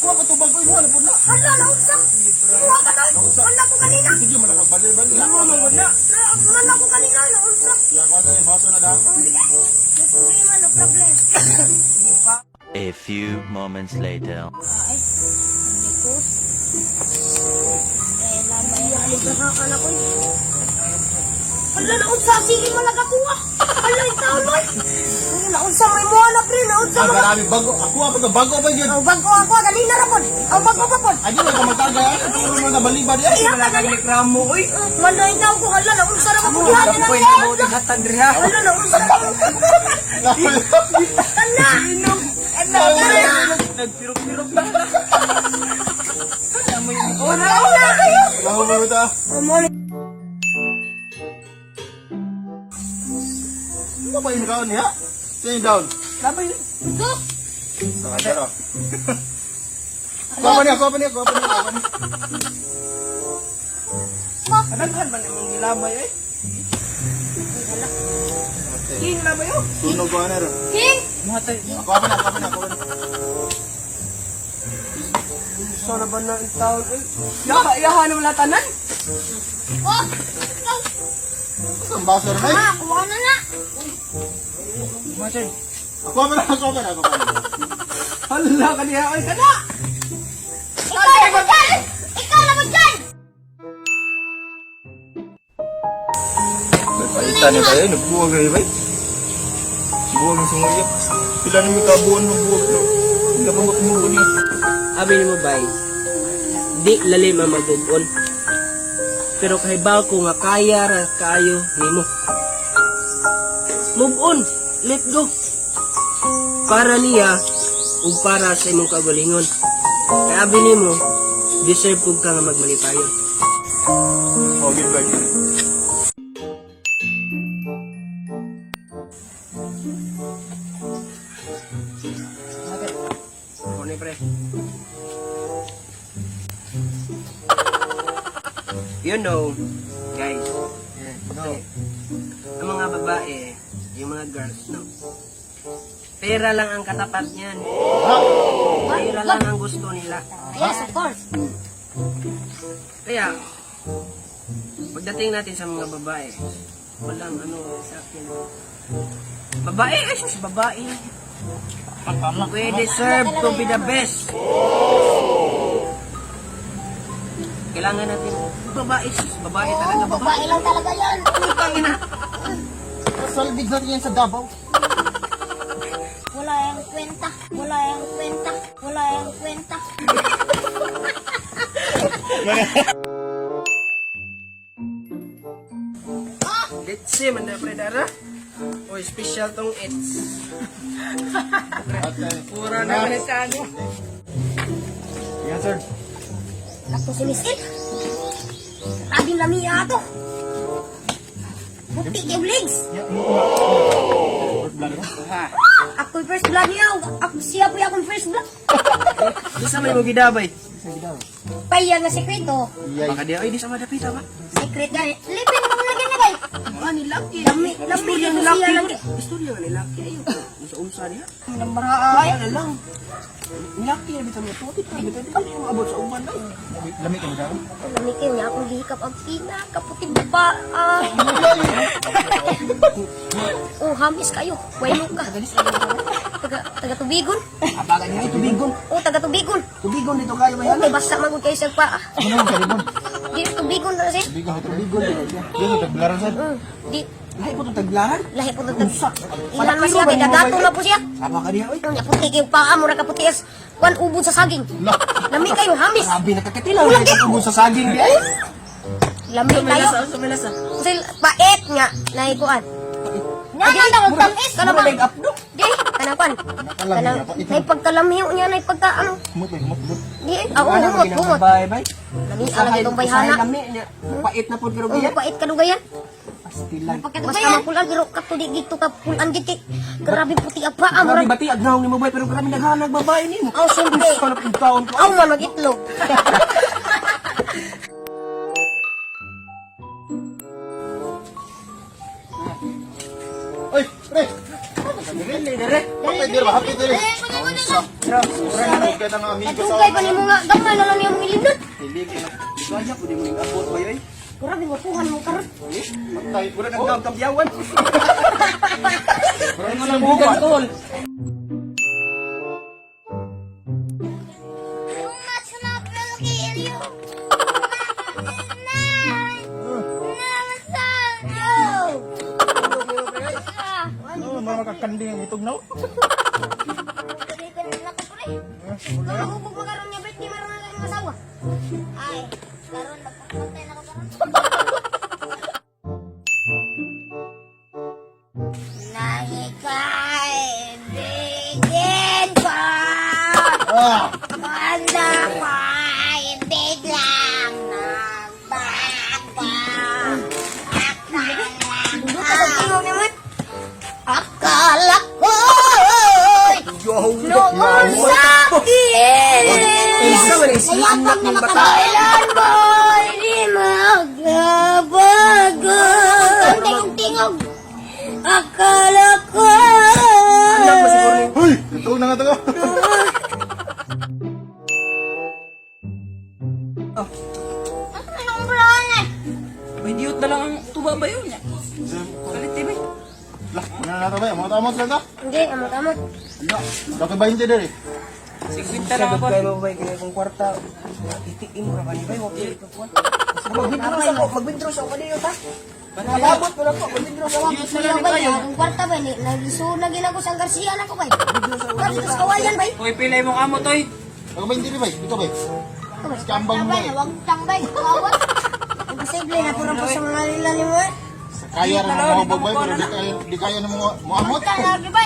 Kuha ka tubag ko, imuha na po na. Hala, naunsak. Kuha ka na. Wala ko kanina. Sige, malakabali-bali. Wala ko kanina, naunsak. Kaya ko na yung baso na da. Hindi man, no problem. A few moments later. Ay, likos. Eh, lamay na aligahakan ako. Hala, naunsak. Sige, malagakuha. Hala, itauloy. Naunsak, may muha na, pre. Naunsak Ang ako. marami bago. Ako to bago pa yun. Ang bago ako, kanina na po. Ang bago pa po. Ay, di mo ka magtagay. Puro mo na baliba di. Kaya ka na. Reklamo, uy. Manay na ako. Hala, naunsak ako. Amo, kapoy na mo di hatag diri ha. Hala, naunsak ako. Kana. Nagpirok-pirok na. Una kayo. Ako mo ito. Ano ba yung kaon niya? Sino yung down? Labay. Ito. Saka pero. Kuha pa niya. Kadaghan man imong gilabay eh. King labay oh. Sunog ko na rin. King. Matay. Kuha pa na. So na ba na ang taon eh. Yaha na wala tanan. Oh. Ang baso na rin. Ah, kuha na na. Matay. Kuha pa na. Hala ka diha oy kana. Ikaw naman dyan. Ikaw naman dyan. Palitan niya kayo. Nagbuwag kayo ba? Buwag ng sunguyap. Pila na may kabuan ng buwag. Hindi ka pa makumuha niya. Abi ni mo bay. Di lalim ang mag-on. Pero kahibaw ko nga kaya ra kayo nimo. Move on. Let go. Para niya ug para sa imong kagalingon. Kaya abi nimo deserve pug ka nga magmalipayon. Okay ba? Ako ni pre. You know, guys, ang mga babae, yung mga girls, no? Pera lang ang katapat niyan. Pera lang ang gusto nila. Yes, of course. Kaya, pagdating natin sa mga babae, walang ano sa akin. Babae, ay sus, babae. We deserve to be the best. Kailangan natin, babae, sus, babae talaga, babae. Babae lang talaga yan. Putang ina. Salbig natin yan sa Davao. Wala yung kwenta. Wala yung kwenta. Wala yung kwenta. Let's see, manda predara. O, special tong it's. Pura na ka ano. Yan sir. Ako si Miskin. Abing lamia ato. Buti yung legs. Ako yung first blood niya. Ako siya po yung akong first blood. Isa may mo gidabay. Paya nga sekreto. Baka di, ay di sa madapita ba? Secret gani. Lipin mo lagi na bay. Ani laki. Lami Istorya ko ni siya laki. lagi. Istorya ni laki. Ayun. Sa umsa niya. Nambaraay. Ano lang. Laki na bitaw mo tutit. Bitaw di mo abot sa uman na. Lamig ka mo daw? Lami kayo niya akong gihikap ang pina. Kaputing ba? Oh, hamis kayo. Wayo ka. Taga tubigon. Apagan niya ay tubigon. Oh, taga tubigon. Tubigon dito kayo may Oh, may ano. basta magod kayo sa paa. Ano ang karibon? Di tubigon na siya. Bigo. Yan ang tagblaran sir. Di Lahi po itong taglahan. lahi po tag. Ilan man siya kay dagato na po siya. Sama ka niya. Uy. Nya puti kay paa mo ra ka puti as kwan ubod sa saging. Lami kayo hamis. Grabe nakakatilaw. Nakakatubos sa saging di ay. Lami kayo. Sumelasa. Sil paet nga nahi kuan. Nya na ang tamis kana ba? Leg up do. Di kana kwan. Kana nay pagkalamhiw niya nay pagka ano. Mut. Di ako humot. Bye bye. Lami ala itong bayhana. Lami niya. Pait na po pero Oh, giya. pait kadugayan. Pastilan. Basta mapulan, pero katuli dito ka pulan giti. Grabe puti apa, Grabe amurag. bati agnaw ni mo bay pero grabe naghanag babae nimo. Aw, simple. Gusto na pintaon ko. Aw, man, mag-itlog. Oy, pre! Dili dire. Patay dire ba? Happy dire. Grabe. Ura ka ng amigo sa Katugay pa ni mo nga, gamay na lang niya mong ilindot. Dili ka na. Ikaw aja pwede mo ning abot ba yoy? Grabe, mapuhan mo karon. Patay. Pura nagdawag kabyawan. Pura mo lang bugan tol. Oh, makakandi ang itog na. Hubog mo karon niya, Bert, di meron na kayong asawa. Ay, karon nagpapantay na ko karon. Nangikaibigan ko, Ah! wanda ko, biglang nagbago. Akala ko, noon sakit. Isa man is anak ng bata. Kailan mo hindi magbabago? Tingog-tingog. Akala ko. Anak mo siguro ni Hoy! Ito na nga ito. Anong brane? may diot na lang ang tuba ba yun? Kalit TV. Lah, ano na ito ba? Mga tamot lang ka? Hindi, amot-amot. Bakit ba hindi dire? 50 lang ako. Kaya babay kaya kung kwarta. Itiim mo na kanibay. Huwag kayo ito po. Mag-withdraw ako. Mag-withdraw sa kanino ta? Malabot mo na po. Mag-withdraw sa ako. Gusto niyo ba yan? Ang kwarta ba? Nagisuunagin ako sa Garcia na ko ba? Kasi sa kawayan ba? Uy, pilay mong amo, Toy. Bakit ba hindi dire ba? Ito ba? Kambang mo eh. Huwag tambay. Kawan. Imposible na purang po sa mga nila ni mo. Kaya rin mo mahubog ba? Pero di kaya na mo amot. Huwag ka lagi ba?